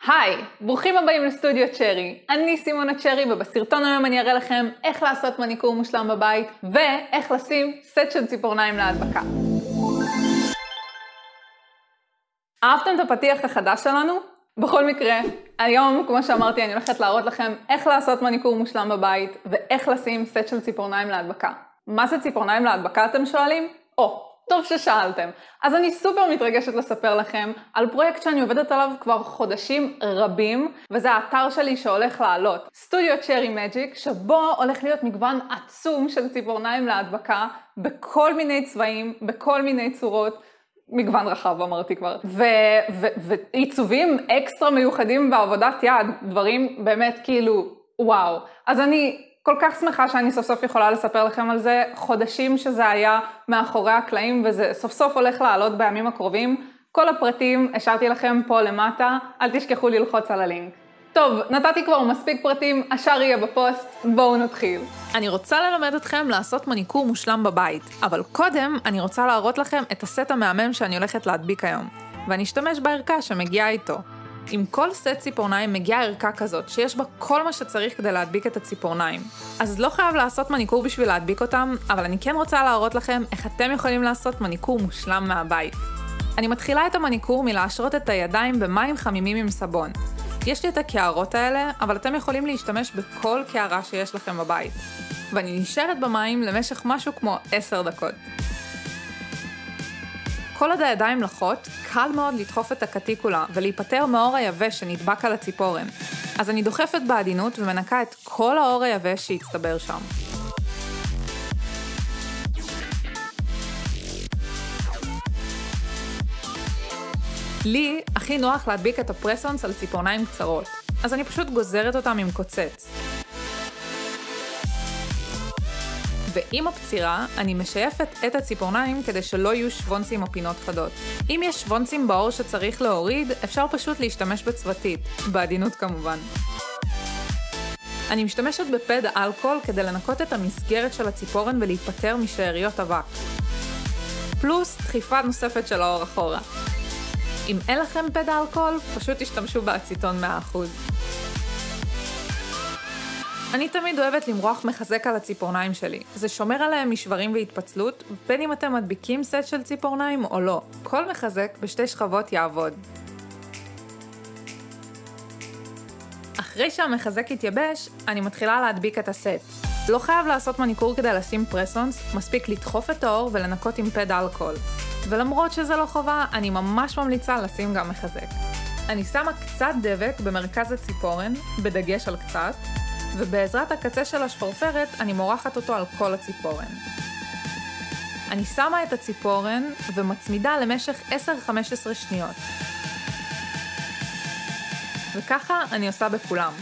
היי, ברוכים הבאים לסטודיו צ'רי. אני סימונה צ'רי, ובסרטון היום אני אראה לכם איך לעשות מניקור מושלם בבית, ואיך לשים סט של ציפורניים להדבקה. אהבתם את הפתיח החדש שלנו? בכל מקרה, היום, כמו שאמרתי, אני הולכת להראות לכם איך לעשות מניקור מושלם בבית, ואיך לשים סט של ציפורניים להדבקה. מה זה ציפורניים להדבקה, אתם שואלים? טוב ששאלתם. אז אני סופר מתרגשת לספר לכם על פרויקט שאני עובדת עליו כבר חודשים רבים, וזה האתר שלי שהולך לעלות. סטודיו צ'רי מג'יק, שבו הולך להיות מגוון עצום של ציפורניים להדבקה, בכל מיני צבעים, בכל מיני צורות, מגוון רחב אמרתי כבר, ועיצובים אקסטרה מיוחדים בעבודת יד, דברים באמת כאילו וואו. אז אני כל כך שמחה שאני סוף סוף יכולה לספר לכם על זה, חודשים שזה היה מאחורי הקלעים, וזה סוף סוף הולך לעלות בימים הקרובים. כל הפרטים השארתי לכם פה למטה, אל תשכחו ללחוץ על הלינק. טוב, נתתי כבר מספיק פרטים, השאר יהיה בפוסט, בואו נתחיל. אני רוצה ללמד אתכם לעשות מניקור מושלם בבית, אבל קודם אני רוצה להראות לכם את הסט המהמם שאני הולכת להדביק היום, ואני אשתמש בערכה שמגיעה איתו. עם כל סט ציפורניים מגיעה ערכה כזאת, שיש בה כל מה שצריך כדי להדביק את הציפורניים. אז לא חייב לעשות מניקור בשביל להדביק אותם, אבל אני כן רוצה להראות לכם איך אתם יכולים לעשות מניקור מושלם מהבית. אני מתחילה את המניקור מלהשרות את הידיים במים חמימים עם סבון. יש לי את הקערות האלה, אבל אתם יכולים להשתמש בכל קערה שיש לכם בבית. ואני נשארת במים למשך משהו כמו 10 דקות. כל עוד הידיים לחות, קל מאוד לדחוף את הקטיקולה ולהיפטר מהאור היבש שנדבק על הציפורן. אז אני דוחפת בעדינות ומנקה את כל האור היבש שהצטבר שם. לי הכי נוח להדביק את הפרסונס על ציפורניים קצרות, אז אני פשוט גוזרת אותם עם קוצץ. ועם הפצירה, אני משייפת את הציפורניים כדי שלא יהיו שוונצים או פינות חדות. אם יש שוונצים בעור שצריך להוריד, אפשר פשוט להשתמש בצוותית, בעדינות כמובן. אני משתמשת בפד אלכוהול כדי לנקות את המסגרת של הציפורן ולהיפטר משאריות אבק. פלוס דחיפה נוספת של האור אחורה. אם אין לכם פד אלכוהול, פשוט תשתמשו באציטון 100%. אני תמיד אוהבת למרוח מחזק על הציפורניים שלי. זה שומר עליהם משברים והתפצלות, בין אם אתם מדביקים סט של ציפורניים או לא. כל מחזק בשתי שכבות יעבוד. אחרי שהמחזק יתייבש, אני מתחילה להדביק את הסט. לא חייב לעשות מניקור כדי לשים פרסונס, מספיק לדחוף את האור ולנקות עם פד אלכוהול. ולמרות שזה לא חובה, אני ממש ממליצה לשים גם מחזק. אני שמה קצת דבק במרכז הציפורן, בדגש על קצת, ובעזרת הקצה של השפרפרת אני מורחת אותו על כל הציפורן. אני שמה את הציפורן ומצמידה למשך 10-15 שניות. וככה אני עושה בכולם.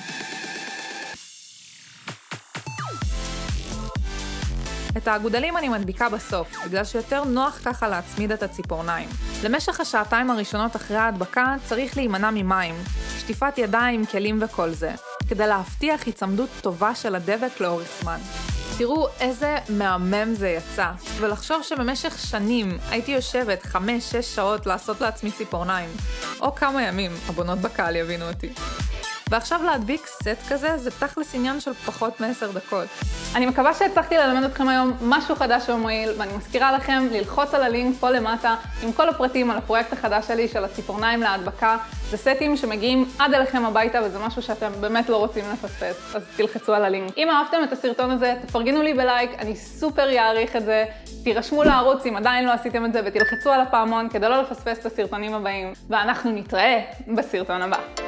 את האגודלים אני מדביקה בסוף, בגלל שיותר נוח ככה להצמיד את הציפורניים. למשך השעתיים הראשונות אחרי ההדבקה צריך להימנע ממים, שטיפת ידיים, כלים וכל זה, כדי להבטיח הצמדות טובה של הדבק לאורך זמן. תראו איזה מהמם זה יצא, ולחשוב שבמשך שנים הייתי יושבת 5-6 שעות לעשות לעצמי ציפורניים, או כמה ימים, הבונות בקהל יבינו אותי. ועכשיו להדביק סט כזה זה תכלס עניין של פחות מ10 דקות. אני מקווה שהצלחתי ללמד אתכם היום משהו חדש ומועיל, ואני מזכירה לכם ללחוץ על הלינק פה למטה עם כל הפרטים על הפרויקט החדש שלי של הציפורניים להדבקה. זה סטים שמגיעים עד אליכם הביתה, וזה משהו שאתם באמת לא רוצים לפספס, אז תלחצו על הלינק. אם אהבתם את הסרטון הזה, תפרגנו לי בלייק, אני סופר יעריך את זה. תירשמו לערוץ אם עדיין לא עשיתם את זה, ותלחצו על הפעמון כדי לא לפספס את הסרטונים הבאים, ואנחנו נתראה בסרטון הבא.